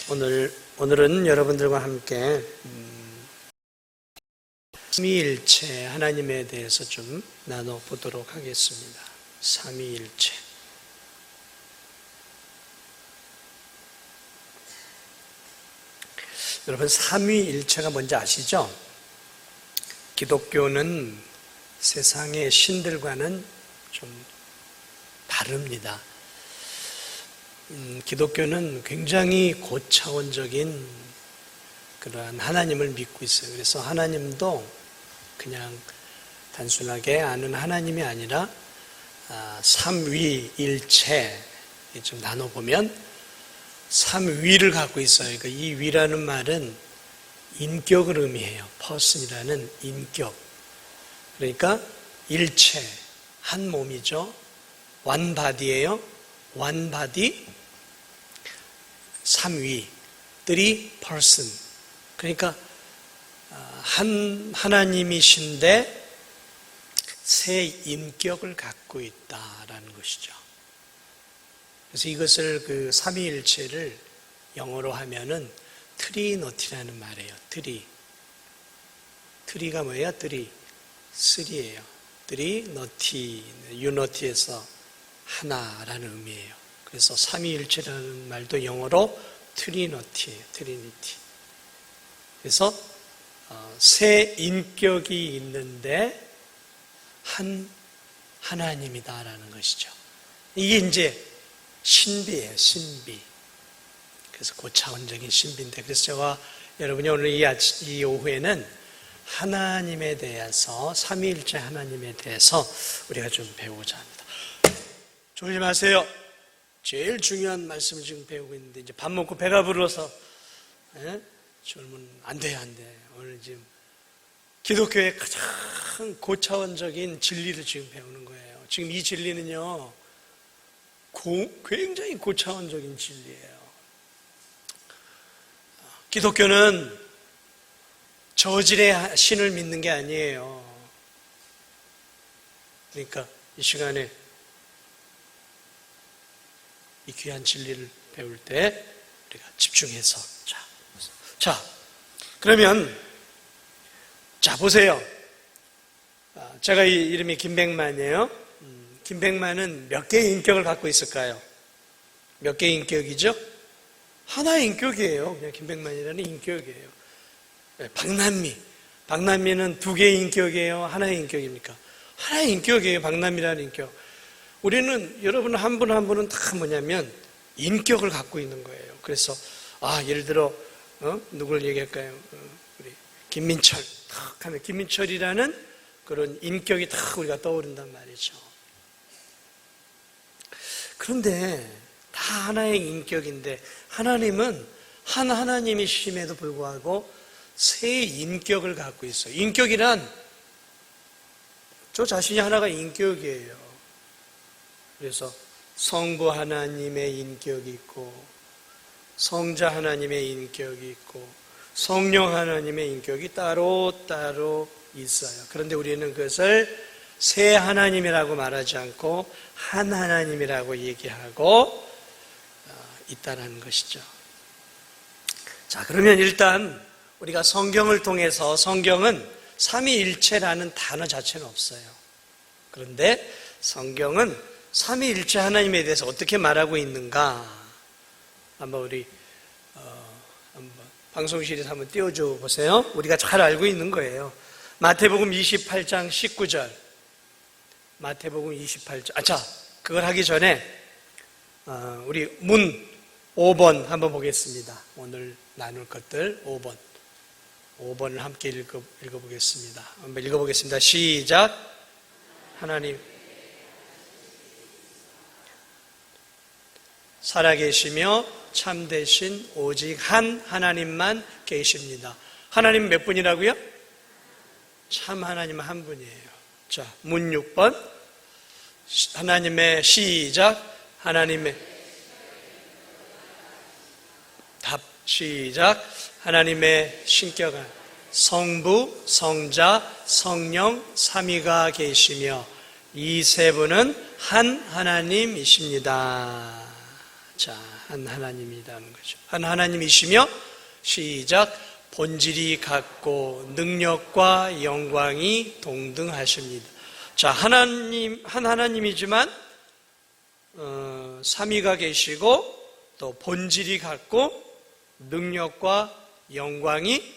오늘은 여러분들과 함께 삼위일체 하나님에 대해서 좀 나눠보도록 하겠습니다. 삼위일체. 여러분, 삼위일체가 뭔지 아시죠? 기독교는 세상의 신들과는 좀 다릅니다. 기독교는 굉장히 고차원적인 그러한 하나님을 믿고 있어요. 그래서 하나님도 그냥 단순하게 아는 하나님이 아니라 삼위일체 좀 나눠보면 삼위를 갖고 있어요. 그러니까 이 위라는 말은 인격을 의미해요. person이라는 인격. 그러니까 일체, 한 몸이죠. one body예요. one body, 삼위, three person. 그러니까 한 하나님이신데 세 인격을 갖고 있다라는 것이죠. 그래서 이것을 그 삼위일체를 영어로 하면은 트리너티라는 말이에요. 트리가 뭐예요? 쓰리예요. 트리너티, 유너티에서 하나라는 의미예요. 그래서 삼위일체라는 말도 영어로 트리너티예요. 트리니티. 그래서 세 인격이 있는데 한 하나님이다라는 것이죠. 이게 이제 신비예요. 신비. 그래서 고차원적인 신비인데, 그래서 제가 여러분이 오늘 이 오후에는 하나님에 대해서, 삼위일체 하나님에 대해서 우리가 좀 배우고자 합니다. 졸지 마세요. 제일 중요한 말씀을 지금 배우고 있는데, 이제 밥 먹고 배가 불러서 졸면 안 돼. 오늘 지금 기독교의 가장 고차원적인 진리를 지금 배우는 거예요. 지금 이 진리는요, 굉장히 고차원적인 진리예요. 기독교는 저질의 신을 믿는 게 아니에요. 그러니까 이 시간에 이 귀한 진리를 배울 때 우리가 집중해서 그러면 보세요. 제가 이름이 김백만이에요. 김백만은 몇 개의 인격을 갖고 있을까요? 몇 개의 인격이죠? 하나의 인격이에요. 그냥 김백만이라는 인격이에요. 박남미는 두 개의 인격이에요? 하나의 인격입니까? 하나의 인격이에요. 박남미라는 인격. 우리는 여러분 한 분 한 분은 다 뭐냐면 인격을 갖고 있는 거예요. 그래서 예를 들어 누굴 얘기할까요? 우리 김민철 탁 하면 김민철이라는 그런 인격이 탁 우리가 떠오른단 말이죠. 그런데 다 하나의 인격인데 하나님은 한 하나님이심에도 불구하고 세 인격을 갖고 있어요. 인격이란 저 자신이 하나가 인격이에요. 그래서 성부 하나님의 인격이 있고, 성자 하나님의 인격이 있고, 성령 하나님의 인격이 따로 있어요. 그런데 우리는 그것을 세 하나님이라고 말하지 않고 한 하나님이라고 얘기하고 있다는 것이죠. 자, 그러면 일단 우리가 성경을 통해서, 성경은 삼위일체라는 단어 자체는 없어요. 그런데 성경은 삼위일체 하나님에 대해서 어떻게 말하고 있는가? 한번 우리 한번 방송실에서 한번 띄워줘 보세요. 우리가 잘 알고 있는 거예요. 마태복음 28장 19절. 마태복음 28장. 그걸 하기 전에 우리 문 5번 한번 보겠습니다. 오늘 나눌 것들 5번을 함께 읽어보겠습니다. 한번 읽어보겠습니다. 시작. 하나님 살아계시며 참되신 오직 한 하나님만 계십니다. 하나님 몇 분이라고요? 참 하나님 한 분이에요. 자, 문 6번. 하나님의 시작. 하나님의 답 시작. 하나님의 신격은 성부, 성자, 성령, 삼위가 계시며 이 세 분은 한 하나님이십니다. 자, 한 하나님이라는 거죠. 한 하나님이시며 시작 본질이 같고 능력과 영광이 동등하십니다. 자, 하나님 한 하나님이지만 삼위가 계시고 또 본질이 같고 능력과 영광이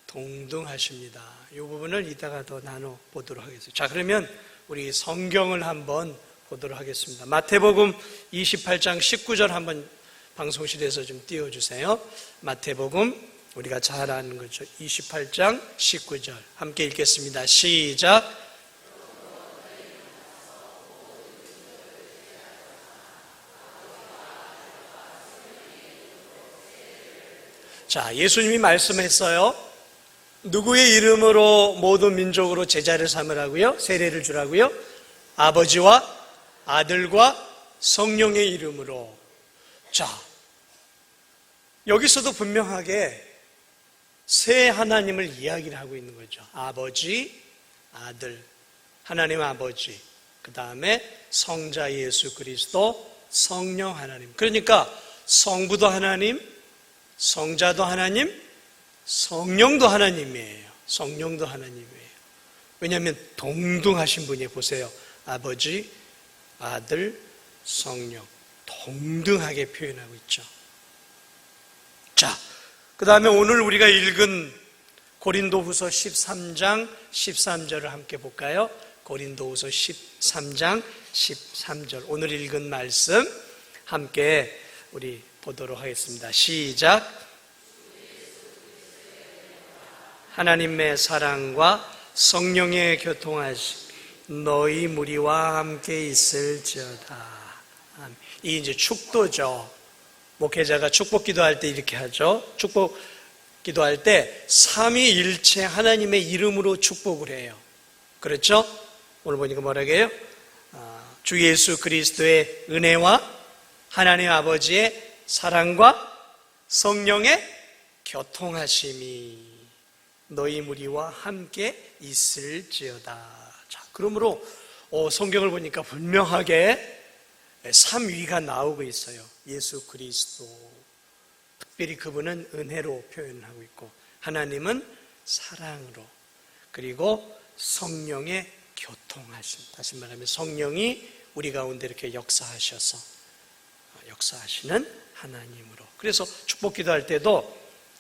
동등하십니다. 이 부분을 이따가 더 나눠 보도록 하겠습니다. 자, 그러면 우리 성경을 한번 보도록 하겠습니다. 마태복음 28장 19절 한번 방송실에서 좀 띄워주세요. 마태복음 우리가 잘 아는 거죠. 28장 19절 함께 읽겠습니다. 시작. 자, 예수님이 말씀했어요. 누구의 이름으로 모든 민족으로 제자를 삼으라고요? 세례를 주라고요? 아버지와 아들과 성령의 이름으로. 자, 여기서도 분명하게 세 하나님을 이야기를 하고 있는 거죠. 아버지, 아들, 하나님 아버지, 그 다음에 성자 예수 그리스도, 성령 하나님. 그러니까 성부도 하나님, 성자도 하나님, 성령도 하나님이에요. 성령도 하나님이에요. 왜냐하면 동등하신 분이 보세요. 아버지, 아들, 성령 동등하게 표현하고 있죠. 자, 그 다음에 오늘 우리가 읽은 고린도후서 13장 13절을 함께 볼까요? 고린도후서 13장 13절 오늘 읽은 말씀 함께 우리 보도록 하겠습니다. 시작. 하나님의 사랑과 성령의 교통하심 너희 무리와 함께 있을지어다. 이 이제 축도죠. 목회자가 축복 기도할 때 이렇게 하죠. 축복 기도할 때 삼위일체 하나님의 이름으로 축복을 해요. 그렇죠? 오늘 보니까 뭐라고 해요? 주 예수 그리스도의 은혜와 하나님 아버지의 사랑과 성령의 교통하심이 너희 무리와 함께 있을지어다. 자, 그러므로 성경을 보니까 분명하게 삼위가 나오고 있어요. 예수 그리스도, 특별히 그분은 은혜로 표현하고 있고 하나님은 사랑으로, 그리고 성령의 교통하심. 다시 말하면 성령이 우리 가운데 이렇게 역사하셔서 역사하시는 하나님으로. 그래서 축복 기도할 때도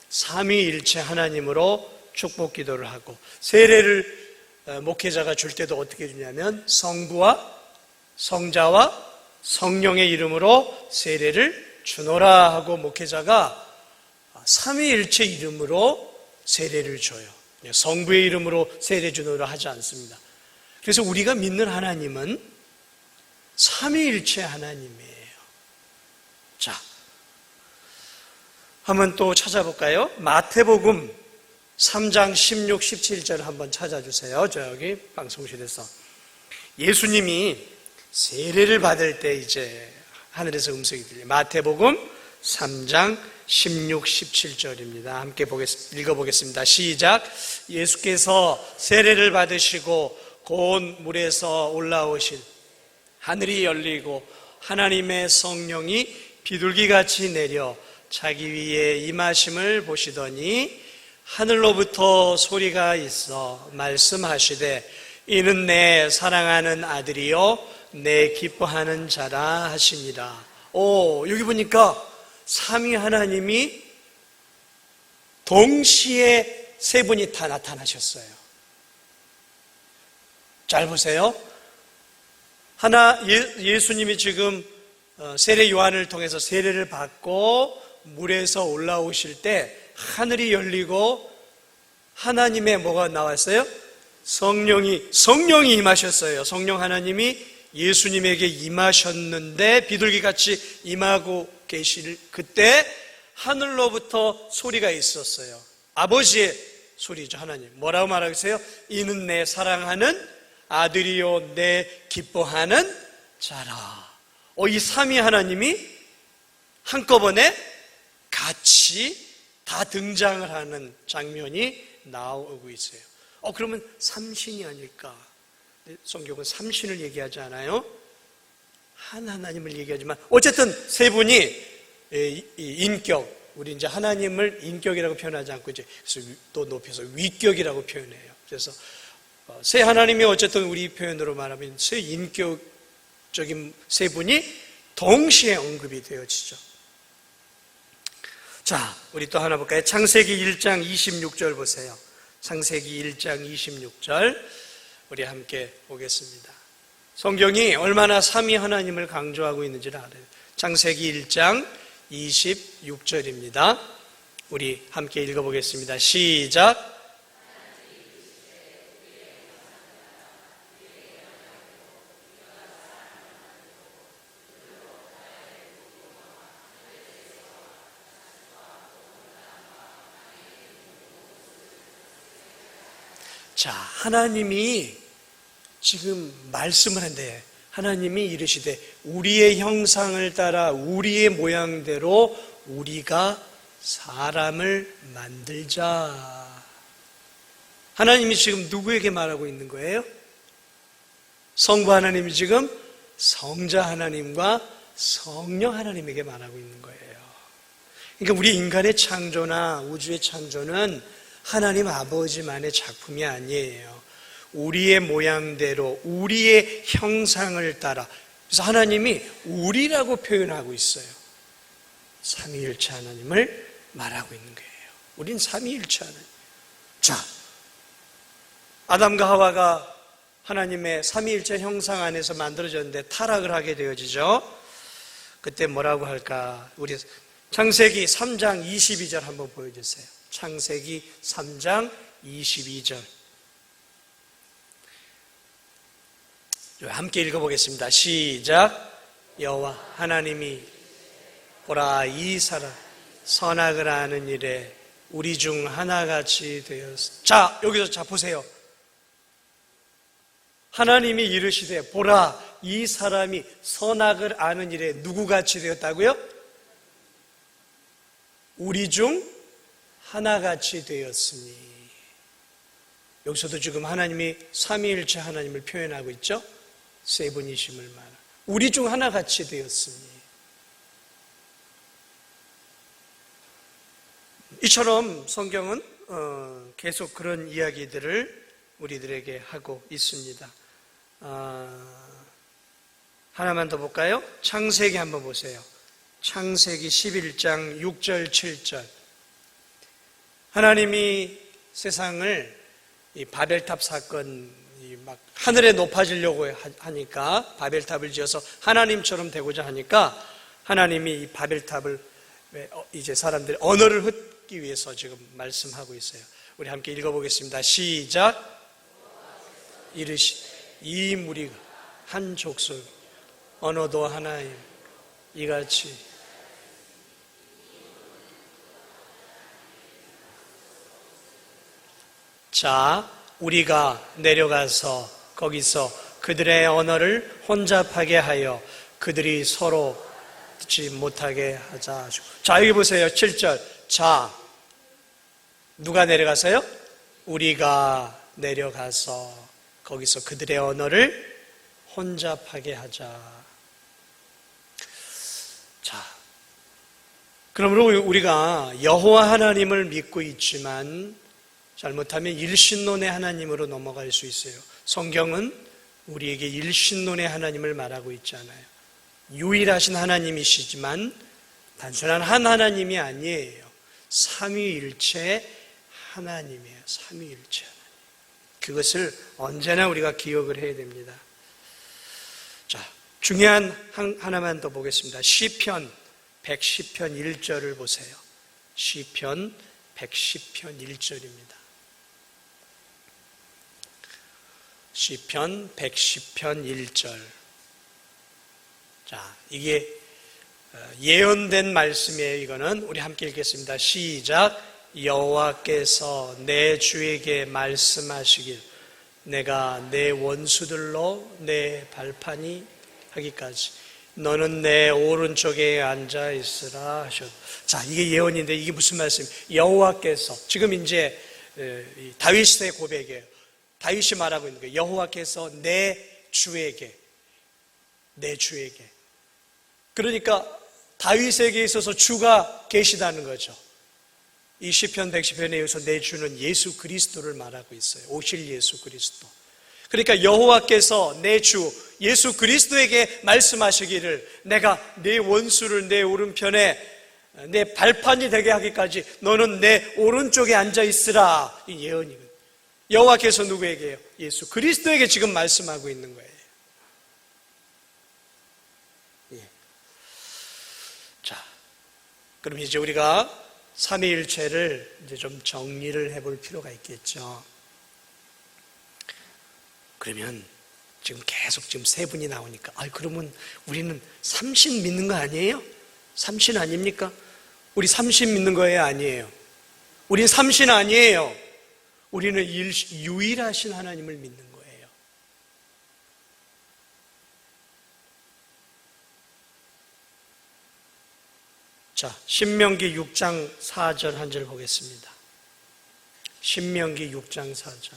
삼위일체 하나님으로 축복 기도를 하고, 세례를 목회자가 줄 때도 어떻게 주냐면 성부와 성자와 성령의 이름으로 세례를 주노라 하고 목회자가 삼위일체 이름으로 세례를 줘요. 성부의 이름으로 세례 주노라 하지 않습니다. 그래서 우리가 믿는 하나님은 삼위일체 하나님이에요. 자, 한번 또 찾아볼까요? 마태복음 3장 16, 17절 한번 찾아주세요. 저기 방송실에서. 예수님이 세례를 받을 때 이제 하늘에서 음성이 들려요. 마태복음 3장 16, 17절입니다. 함께 읽어보겠습니다. 시작. 예수께서 세례를 받으시고 곧 물에서 올라오신 하늘이 열리고 하나님의 성령이 비둘기같이 내려 자기 위에 임하심을 보시더니 하늘로부터 소리가 있어 말씀하시되 이는 내 사랑하는 아들이요 내 기뻐하는 자라 하시니라. 여기 보니까 삼위 하나님이 동시에 세 분이 다 나타나셨어요. 잘 보세요. 예수님이 지금 세례 요한을 통해서 세례를 받고 물에서 올라오실 때 하늘이 열리고 하나님의 뭐가 나왔어요? 성령이 임하셨어요. 성령 하나님이 예수님에게 임하셨는데 비둘기같이 임하고 계실 그때 하늘로부터 소리가 있었어요. 아버지의 소리죠. 하나님 뭐라고 말하겠어요? 이는 내 사랑하는 아들이요 내 기뻐하는 자라. 이 삼위 하나님이 한꺼번에 같이 다 등장을 하는 장면이 나오고 있어요. 그러면 삼신이 아닐까? 성경은 삼신을 얘기하지 않아요? 한 하나님을 얘기하지만 어쨌든 세 분이 이 인격, 우리 이제 하나님을 인격이라고 표현하지 않고 이제 또 높여서 위격이라고 표현해요. 그래서 세 하나님이 어쨌든 우리 표현으로 말하면 세 인격적인 세 분이 동시에 언급이 되어지죠. 자, 우리 또 하나 볼까요? 창세기 1장 26절 보세요. 창세기 1장 26절 우리 함께 보겠습니다. 성경이 얼마나 삼위 하나님을 강조하고 있는지를 알아요. 창세기 1장 26절입니다. 우리 함께 읽어보겠습니다. 시작. 자, 하나님이 지금 말씀을 한대. 하나님이 이르시되 우리의 형상을 따라 우리의 모양대로 우리가 사람을 만들자. 하나님이 지금 누구에게 말하고 있는 거예요? 성부 하나님이 지금 성자 하나님과 성령 하나님에게 말하고 있는 거예요. 그러니까 우리 인간의 창조나 우주의 창조는 하나님 아버지만의 작품이 아니에요. 우리의 모양대로 우리의 형상을 따라. 그래서 하나님이 우리라고 표현하고 있어요. 삼위일체 하나님을 말하고 있는 거예요. 우린 삼위일체 하나님. 자, 아담과 하와가 하나님의 삼위일체 형상 안에서 만들어졌는데 타락을 하게 되어지죠. 그때 뭐라고 할까? 우리 창세기 3장 22절 한번 보여주세요. 창세기 3장 22절 함께 읽어보겠습니다. 시작. 여호와 하나님이 보라 이 사람 선악을 아는 일에 우리 중 하나같이 되었어. 자, 여기서 자 보세요. 하나님이 이르시되 보라 이 사람이 선악을 아는 일에 누구같이 되었다고요? 우리 중 하나같이 되었으니. 여기서도 지금 하나님이 삼위일체 하나님을 표현하고 있죠. 세 분이심을 말하. 우리 중 하나같이 되었으니. 이처럼 성경은 계속 그런 이야기들을 우리들에게 하고 있습니다. 하나만 더 볼까요? 창세기 한번 보세요. 창세기 11장 6절 7절. 하나님이 세상을 이 바벨탑 사건 막 하늘에 높아지려고 하니까 바벨탑을 지어서 하나님처럼 되고자 하니까 하나님이 이 바벨탑을 이제 사람들의 언어를 흩기 위해서 지금 말씀하고 있어요. 우리 함께 읽어보겠습니다. 시작. 이르시 이 무리가 한 족속 언어도 하나임 이같이 자, 우리가 내려가서 거기서 그들의 언어를 혼잡하게 하여 그들이 서로 듣지 못하게 하자. 자, 여기 보세요. 7절. 자, 누가 내려가서요? 우리가 내려가서 거기서 그들의 언어를 혼잡하게 하자. 자, 그러므로 우리가 여호와 하나님을 믿고 있지만 잘못하면 일신론의 하나님으로 넘어갈 수 있어요. 성경은 우리에게 일신론의 하나님을 말하고 있잖아요. 유일하신 하나님이시지만 단순한 한 하나님이 아니에요. 삼위일체 하나님이에요. 삼위일체 하나님. 그것을 언제나 우리가 기억을 해야 됩니다. 자, 중요한 하나만 더 보겠습니다. 시편 110편 1절을 보세요. 시편 110편 1절입니다. 시편 110편 1절. 자, 이게 예언된 말씀이에요. 이거는 우리 함께 읽겠습니다. 시작. 여호와께서 내 주에게 말씀하시길 내가 내 원수들로 내 발판이 하기까지 너는 내 오른쪽에 앉아 있으라 하셨다. 자, 이게 예언인데 이게 무슨 말씀이에요? 여호와께서 지금 이제 다윗의 고백이에요. 다윗이 말하고 있는 거예요. 여호와께서 내 주에게 내 주에게. 그러니까 다윗에게 있어서 주가 계시다는 거죠. 이 시편 110편에 의해서 내 주는 예수 그리스도를 말하고 있어요. 오실 예수 그리스도. 그러니까 여호와께서 내 주 예수 그리스도에게 말씀하시기를 내가 내 원수를 내 오른편에 내 발판이 되게 하기까지 너는 내 오른쪽에 앉아 있으라. 이 예언이거든요. 여호와께서 누구에게요? 예수 그리스도에게 지금 말씀하고 있는 거예요. 예. 자, 그럼 이제 우리가 삼위일체를 이제 좀 정리를 해볼 필요가 있겠죠. 그러면 지금 계속 지금 세 분이 나오니까, 그러면 우리는 삼신 믿는 거 아니에요? 삼신 아닙니까? 우리 삼신 믿는 거예요? 아니에요? 우린 삼신 아니에요. 우리는 유일하신 하나님을 믿는 거예요. 자, 신명기 6장 4절 한 절 보겠습니다. 신명기 6장 4절.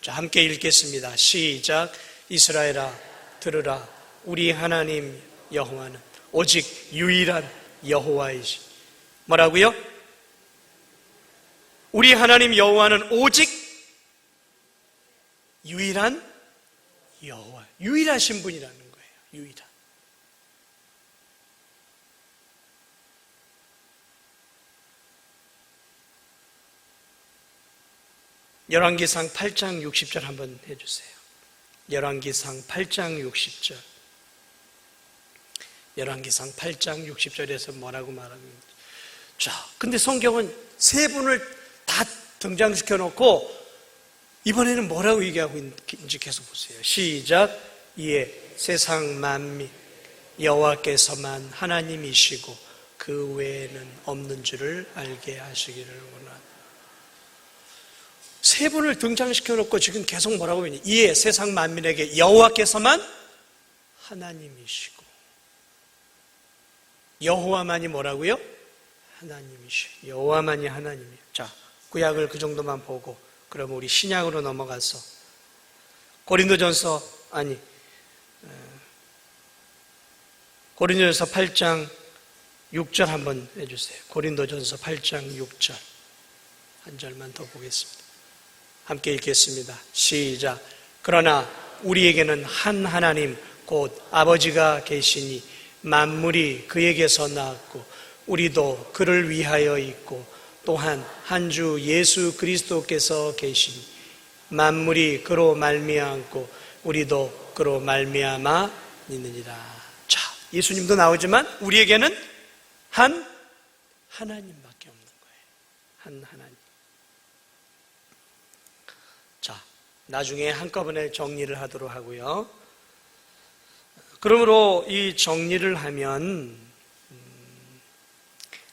자, 함께 읽겠습니다. 시작. 이스라엘아 들으라. 우리 하나님 여호와는 오직 유일한 여호와이시. 뭐라고요? 우리 하나님 여호와는 오직 유일한 여호와. 유일하신 분이라는 거예요. 유일한. 열왕기상 8장 60절 한번 해주세요. 열왕기상 8장 60절. 열왕기상 8장 60절에서 뭐라고 말합니까? 자, 근데 성경은 세 분을 다 등장시켜 놓고 이번에는 뭐라고 얘기하고 있는지 계속 보세요. 시작. 이에 세상 만민 여호와께서만 하나님이시고 그 외에는 없는 줄을 알게 하시기를 원하노라. 세 분을 등장시켜 놓고 지금 계속 뭐라고 했니? 이에 세상 만민에게 여호와께서만 하나님이시고, 여호와만이 뭐라고요? 하나님이시고, 여호와만이 하나님이에요. 자, 구약을 그 정도만 보고 그럼 우리 신약으로 넘어가서 고린도전서 8장 6절 한번 해주세요. 고린도전서 8장 6절 한 절만 더 보겠습니다. 함께 읽겠습니다. 시작. 그러나 우리에게는 한 하나님 곧 아버지가 계시니 만물이 그에게서 나왔고 우리도 그를 위하여 있고 또한 한 주 예수 그리스도께서 계시니 만물이 그로 말미암고 우리도 그로 말미암아 있느니라. 자, 예수님도 나오지만 우리에게는 한 하나님밖에 없는 거예요. 한 하나님. 자, 나중에 한꺼번에 정리를 하도록 하고요. 그러므로 이 정리를 하면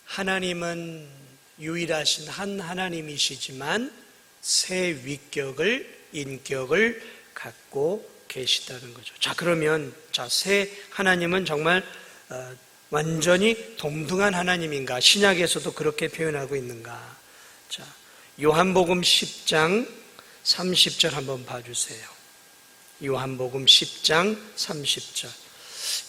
하나님은 유일하신 한 하나님이시지만 세 위격을, 인격을 갖고 계시다는 거죠. 자, 그러면 세 하나님은 정말 완전히 동등한 하나님인가? 신약에서도 그렇게 표현하고 있는가? 자, 요한복음 10장 30절 한번 봐주세요. 요한복음 10장 30절.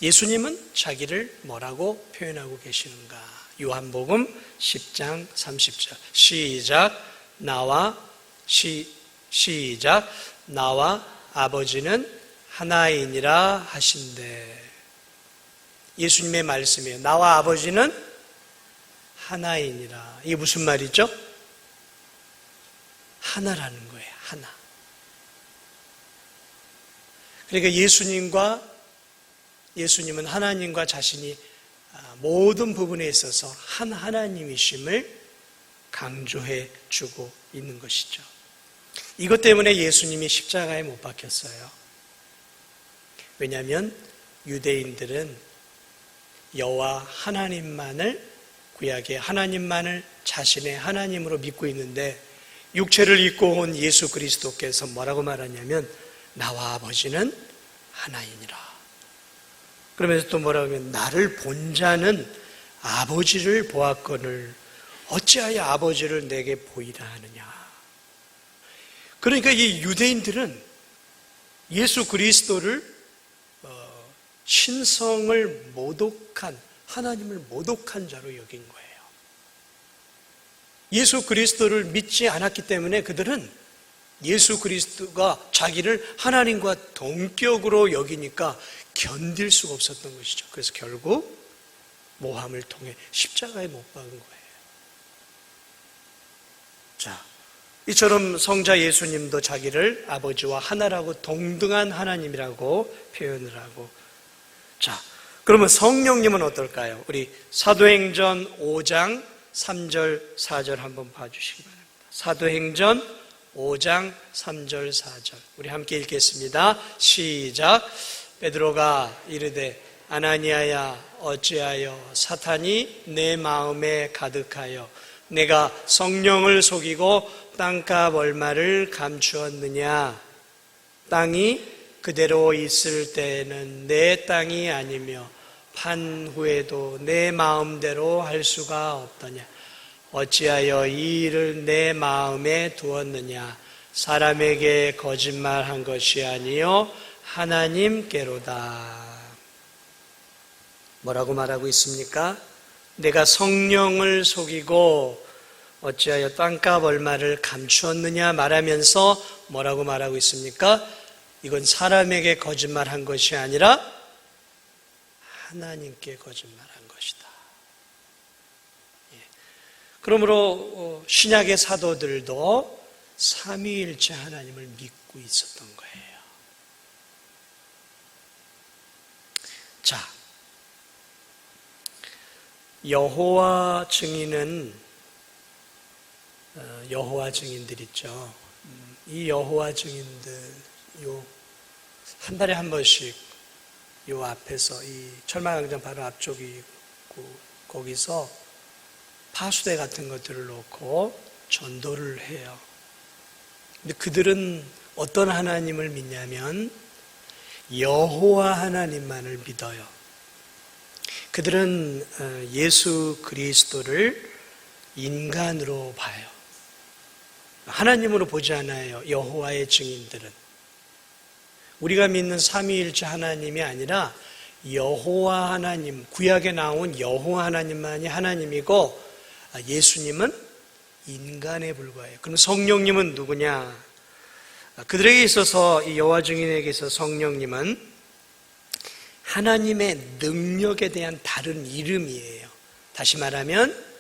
예수님은 자기를 뭐라고 표현하고 계시는가? 요한복음 10장 30절. 시작. 나와 아버지는 하나이니라 하신대. 예수님의 말씀이에요. 나와 아버지는 하나이니라. 이게 무슨 말이죠? 하나라는 거예요. 하나. 그러니까 예수님은 하나님과 자신이 모든 부분에 있어서 한 하나님이심을 강조해 주고 있는 것이죠. 이것 때문에 예수님이 십자가에 못 박혔어요. 왜냐하면 유대인들은 여호와 하나님만을, 구약의 하나님만을 자신의 하나님으로 믿고 있는데 육체를 입고 온 예수 그리스도께서 뭐라고 말하냐면 나와 아버지는 하나이니라. 그러면서 또 뭐라고 하면 나를 본 자는 아버지를 보았거늘 어찌하여 아버지를 내게 보이라 하느냐. 그러니까 이 유대인들은 예수 그리스도를 신성을 모독한, 하나님을 모독한 자로 여긴 거예요. 예수 그리스도를 믿지 않았기 때문에 그들은 예수 그리스도가 자기를 하나님과 동격으로 여기니까 견딜 수가 없었던 것이죠. 그래서 결국 모함을 통해 십자가에 못 박은 거예요. 자, 이처럼 성자 예수님도 자기를 아버지와 하나라고 동등한 하나님이라고 표현을 하고, 자, 그러면 성령님은 어떨까요? 우리 사도행전 5장 3절 4절 한번 봐주시기 바랍니다. 사도행전 5장 3절 4절 우리 함께 읽겠습니다. 시작. 베드로가 이르되 아나니아야 어찌하여 사탄이 내 마음에 가득하여 내가 성령을 속이고 땅값 얼마를 감추었느냐. 땅이 그대로 있을 때에는 내 땅이 아니며 판 후에도 내 마음대로 할 수가 없더냐. 어찌하여 이 일을 내 마음에 두었느냐. 사람에게 거짓말한 것이 아니요 하나님께로다. 뭐라고 말하고 있습니까? 내가 성령을 속이고 어찌하여 땅값 얼마를 감추었느냐 말하면서 뭐라고 말하고 있습니까? 이건 사람에게 거짓말한 것이 아니라 하나님께 거짓말한 것이다. 그러므로 신약의 사도들도 삼위일체 하나님을 믿고 있었던 거예요. 자, 여호와 증인은 여호와 증인들 있죠. 이 여호와 증인들 한 달에 한 번씩 요 앞에서 이 철망광장 바로 앞쪽이 있고 거기서 파수대 같은 것들을 놓고 전도를 해요. 근데 그들은 어떤 하나님을 믿냐면 여호와 하나님만을 믿어요. 그들은 예수 그리스도를 인간으로 봐요. 하나님으로 보지 않아요. 여호와의 증인들은. 우리가 믿는 삼위일체 하나님이 아니라 여호와 하나님, 구약에 나온 여호와 하나님만이 하나님이고 예수님은 인간에 불과해요. 그럼 성령님은 누구냐? 그들에게 있어서 이 여호와 증인에게 있어서 성령님은 하나님의 능력에 대한 다른 이름이에요. 다시 말하면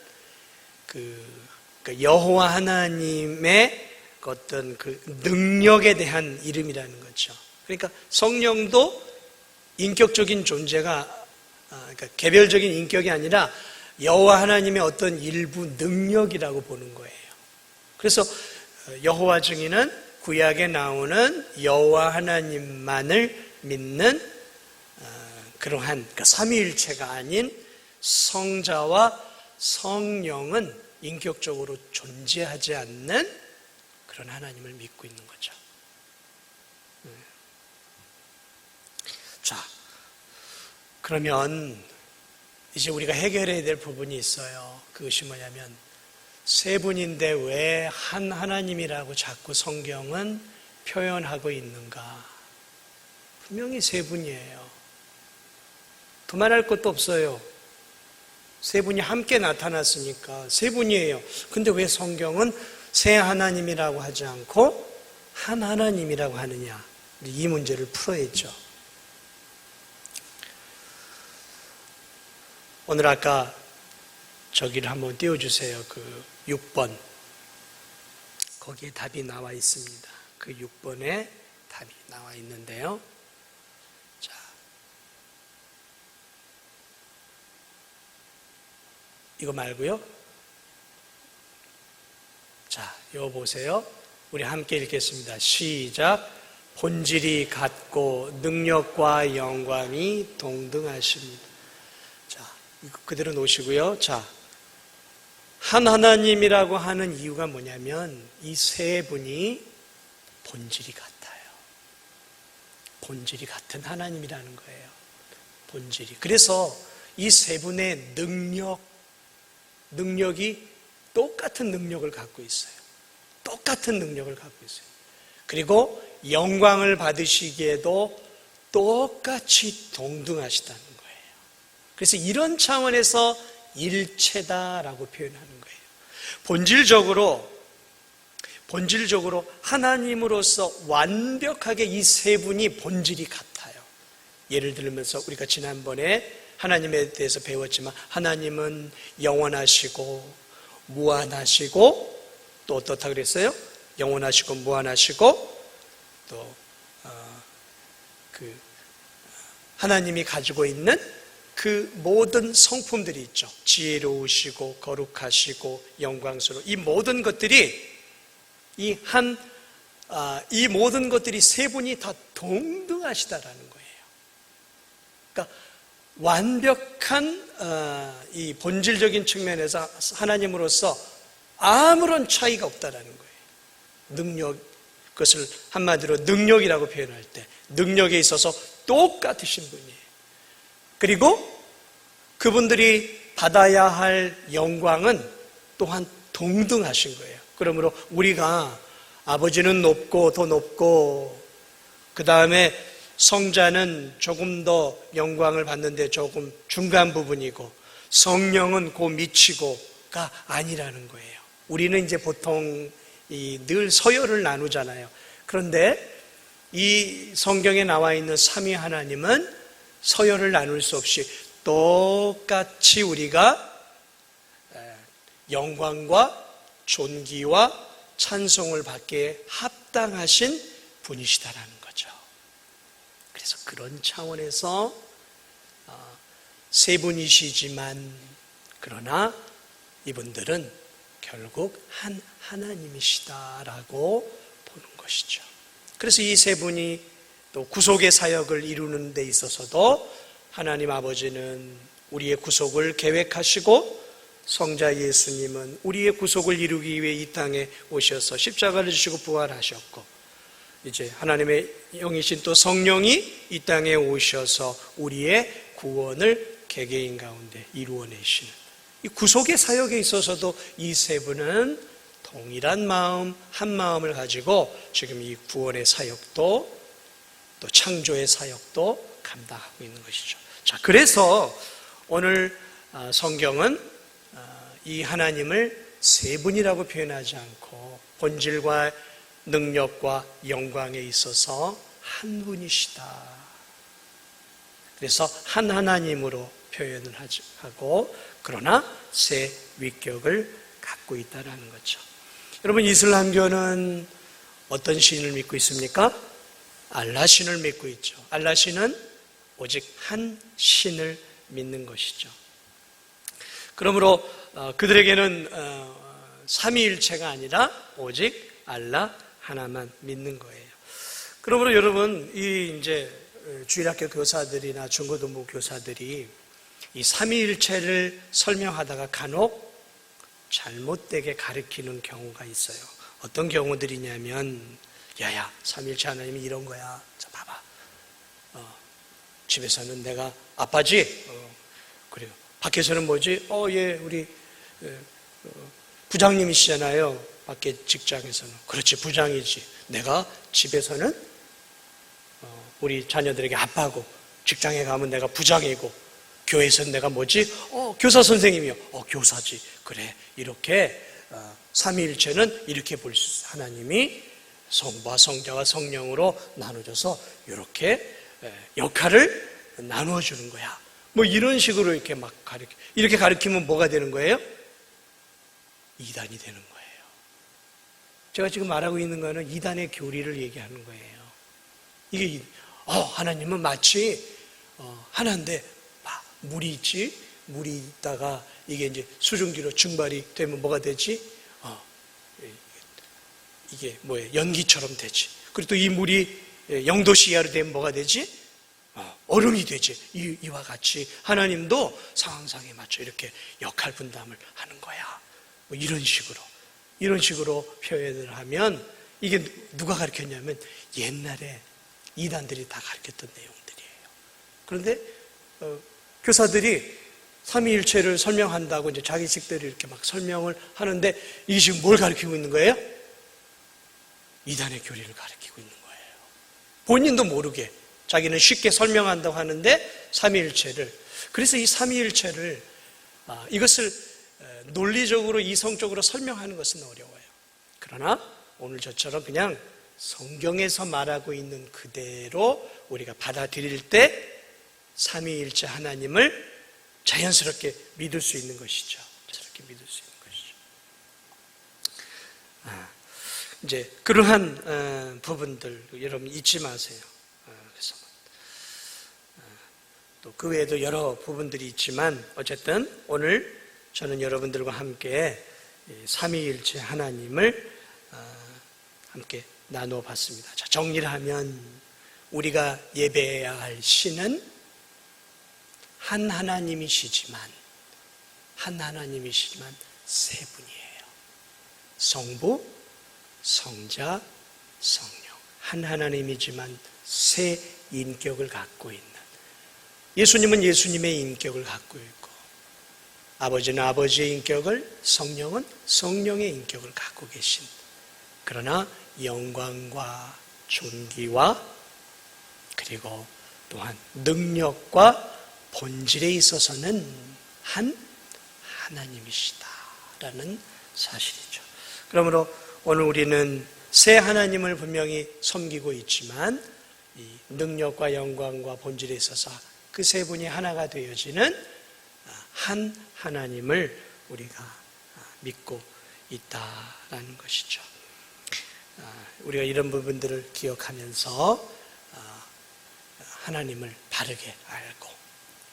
여호와 하나님의 어떤 그 능력에 대한 이름이라는 거죠. 그러니까 성령도 인격적인 존재가, 그러니까 개별적인 인격이 아니라 여호와 하나님의 어떤 일부 능력이라고 보는 거예요. 그래서 여호와 증인은 구약에 나오는 여호와 하나님만을 믿는 그러한 그러니까 삼위일체가 아닌 성자와 성령은 인격적으로 존재하지 않는 그런 하나님을 믿고 있는 거죠. 자, 그러면 이제 우리가 해결해야 될 부분이 있어요. 그것이 뭐냐면 세 분인데 왜 한 하나님이라고 자꾸 성경은 표현하고 있는가? 분명히 세 분이에요. 더 말할 것도 없어요. 세 분이 함께 나타났으니까 세 분이에요. 근데 왜 성경은 세 하나님이라고 하지 않고 한 하나님이라고 하느냐? 이 문제를 풀어야죠. 오늘 아까 저기를 한번 띄워주세요. 그 6번. 거기에 답이 나와 있습니다. 그 6번에 답이 나와 있는데요. 자, 이거 말고요. 자, 이거 보세요. 우리 함께 읽겠습니다. 시작. 본질이 같고 능력과 영광이 동등하십니다. 자, 이거 그대로 놓으시고요. 자, 한 하나님이라고 하는 이유가 뭐냐면 이 세 분이 본질이 같아요. 본질이 같은 하나님이라는 거예요. 본질이. 그래서 이 세 분의 능력이 똑같은 능력을 갖고 있어요. 똑같은 능력을 갖고 있어요. 그리고 영광을 받으시기에도 똑같이 동등하시다는 거예요. 그래서 이런 차원에서 일체다라고 표현하는 거예요. 본질적으로 하나님으로서 완벽하게 이 세 분이 본질이 같아요. 예를 들면서 우리가 지난번에 하나님에 대해서 배웠지만 하나님은 영원하시고 무한하시고 또 어떻다 그랬어요? 영원하시고 무한하시고 또 하나님이 가지고 있는 그 모든 성품들이 있죠. 지혜로우시고 거룩하시고 영광스러워. 이 모든 것들이 이 모든 것들이 세 분이 다 동등하시다라는 거예요. 그러니까 완벽한 이 본질적인 측면에서 하나님으로서 아무런 차이가 없다라는 거예요. 능력, 그것을 한마디로 능력이라고 표현할 때 능력에 있어서 똑같으신 분이에요. 그리고 그분들이 받아야 할 영광은 또한 동등하신 거예요. 그러므로 우리가 아버지는 높고 더 높고 그 다음에 성자는 조금 더 영광을 받는데 조금 중간 부분이고 성령은 그 밑이고가 아니라는 거예요. 우리는 이제 보통 늘 서열을 나누잖아요. 그런데 이 성경에 나와 있는 삼위 하나님은 서열을 나눌 수 없이 똑같이 우리가 영광과 존귀와 찬송을 받기에 합당하신 분이시다라는 거죠. 그래서 그런 차원에서 세 분이시지만 그러나 이분들은 결국 한 하나님이시다라고 보는 것이죠. 그래서 이 세 분이 또 구속의 사역을 이루는 데 있어서도 하나님 아버지는 우리의 구속을 계획하시고 성자 예수님은 우리의 구속을 이루기 위해 이 땅에 오셔서 십자가를 지시고 부활하셨고 이제 하나님의 영이신 또 성령이 이 땅에 오셔서 우리의 구원을 개개인 가운데 이루어내시는 이 구속의 사역에 있어서도 이 세 분은 동일한 마음, 한 마음을 가지고 지금 이 구원의 사역도 또 창조의 사역도 감당하고 있는 것이죠. 자, 그래서 오늘 성경은 이 하나님을 세 분이라고 표현하지 않고 본질과 능력과 영광에 있어서 한 분이시다. 그래서 한 하나님으로 표현을 하고 그러나 세 위격을 갖고 있다는 거죠. 여러분 이슬람교는 어떤 신을 믿고 있습니까? 알라 신을 믿고 있죠. 알라 신은 오직 한 신을 믿는 것이죠. 그러므로 그들에게는 삼위일체가 아니라 오직 알라 하나만 믿는 거예요. 그러므로 여러분 이 이제 주일학교 교사들이나 중고등부 교사들이 이 삼위일체를 설명하다가 간혹 잘못되게 가르치는 경우가 있어요. 어떤 경우들이냐면 야야 삼위일체 하나님이 이런 거야. 자 봐봐. 집에서는 내가 아빠지. 그래요. 밖에서는 뭐지? 예 우리 부장님이시잖아요. 밖에 직장에서는. 그렇지 부장이지. 내가 집에서는 우리 자녀들에게 아빠고 직장에 가면 내가 부장이고 교회에서는 내가 뭐지? 교사 선생님이요. 교사지. 그래. 이렇게 삼위일체는 이렇게 볼 수 하나님이 성부와 성자와 성령으로 나눠져서 이렇게 역할을 나누어 주는 거야. 뭐 이런 식으로 이렇게 막 이렇게 가르치면 뭐가 되는 거예요? 이단이 되는 거예요. 제가 지금 말하고 있는 거는 이단의 교리를 얘기하는 거예요. 이게 하나님은 마치 하나인데 물이 있지. 물이 있다가 이게 이제 수증기로 증발이 되면 뭐가 되지? 이게 뭐예요? 연기처럼 되지. 그리고 또 이 물이 0도 이하로 되면 뭐가 되지? 얼음이 되지. 이와 같이 하나님도 상황상에 맞춰 이렇게 역할 분담을 하는 거야. 뭐 이런 식으로 표현을 하면 이게 누가 가르쳤냐면 옛날에 이단들이 다 가르쳤던 내용들이에요. 그런데 교사들이 삼위일체를 설명한다고 이제 자기식대로 이렇게 막 설명을 하는데 이게 지금 뭘 가르치고 있는 거예요? 이단의 교리를 가르치고 있는 거예요. 본인도 모르게 자기는 쉽게 설명한다고 하는데 삼위일체를, 그래서 이 삼위일체를 이것을 논리적으로 이성적으로 설명하는 것은 어려워요. 그러나 오늘 저처럼 그냥 성경에서 말하고 있는 그대로 우리가 받아들일 때 삼위일체 하나님을 자연스럽게 믿을 수 있는 것이죠. 자연스럽게 믿을 수 있는 것이죠. 이제 그러한 부분들 여러분 잊지 마세요. 그래서 또 그 외에도 여러 부분들이 있지만 어쨌든 오늘 저는 여러분들과 함께 삼위일체 하나님을 함께 나눠봤습니다. 자, 정리를 하면 우리가 예배해야 할 신은 한 하나님이시지만 세 분이에요. 성부, 성자, 성령. 한 하나님이지만 세 인격을 갖고 있는, 예수님은 예수님의 인격을 갖고 있고, 아버지는 아버지의 인격을, 성령은 성령의 인격을 갖고 계신, 그러나 영광과 존귀와 그리고 또한 능력과 본질에 있어서는 한 하나님이시다라는 사실이죠. 그러므로 오늘 우리는 세 하나님을 분명히 섬기고 있지만 이 능력과 영광과 본질에 있어서 그 세 분이 하나가 되어지는 한 하나님을 우리가 믿고 있다라는 것이죠. 우리가 이런 부분들을 기억하면서 하나님을 바르게 알고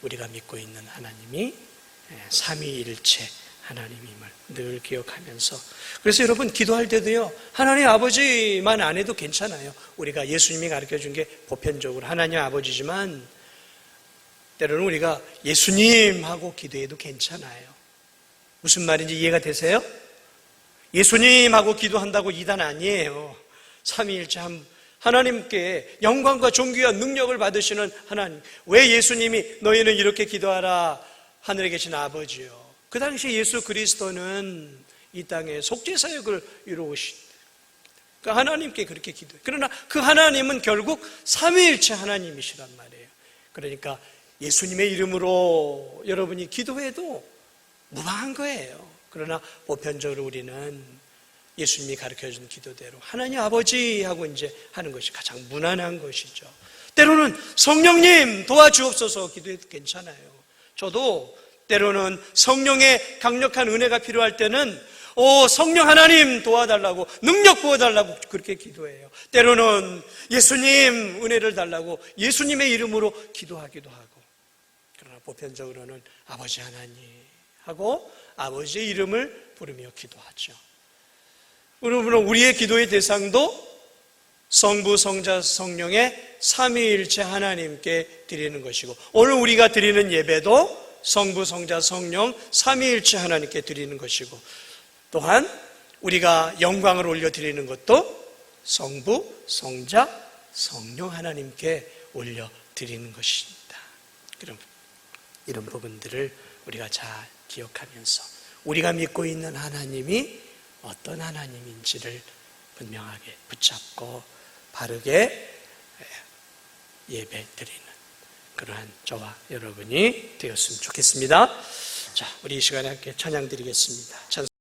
우리가 믿고 있는 하나님이 삼위일체 하나님임을 늘 기억하면서, 그래서 여러분 기도할 때도요, 하나님 아버지만 안 해도 괜찮아요. 우리가 예수님이 가르쳐준 게 보편적으로 하나님 아버지지만 때로는 우리가 예수님 하고 기도해도 괜찮아요. 무슨 말인지 이해가 되세요? 예수님 하고 기도한다고 이단 아니에요. 삼위일체 하나님께 영광과 존귀와 능력을 받으시는 하나님. 왜 예수님이 너희는 이렇게 기도하라, 하늘에 계신 아버지요. 그 당시 예수 그리스도는 이 땅에 속죄사역을 이루으신, 그러니까 하나님께 그렇게 기도해요. 그러나 그 하나님은 결국 삼위일체 하나님이시란 말이에요. 그러니까 예수님의 이름으로 여러분이 기도해도 무방한 거예요. 그러나 보편적으로 우리는 예수님이 가르쳐준 기도대로 하나님 아버지 하고 이제 하는 것이 가장 무난한 것이죠. 때로는 성령님 도와주옵소서 기도해도 괜찮아요. 저도 때로는 성령의 강력한 은혜가 필요할 때는 성령 하나님 도와달라고, 능력 부어달라고 그렇게 기도해요. 때로는 예수님 은혜를 달라고 예수님의 이름으로 기도하기도 하고, 그러나 보편적으로는 아버지 하나님 하고 아버지의 이름을 부르며 기도하죠. 여러분, 우리의 기도의 대상도 성부, 성자, 성령의 삼위일체 하나님께 드리는 것이고, 오늘 우리가 드리는 예배도 성부, 성자, 성령 삼위일체 하나님께 드리는 것이고, 또한 우리가 영광을 올려드리는 것도 성부, 성자, 성령 하나님께 올려드리는 것입니다. 그럼 이런 부분들을 우리가 잘 기억하면서 우리가 믿고 있는 하나님이 어떤 하나님인지를 분명하게 붙잡고 바르게 예배 드리는 그러한 저와 여러분이 되었으면 좋겠습니다. 자, 우리 이 시간에 함께 찬양 드리겠습니다.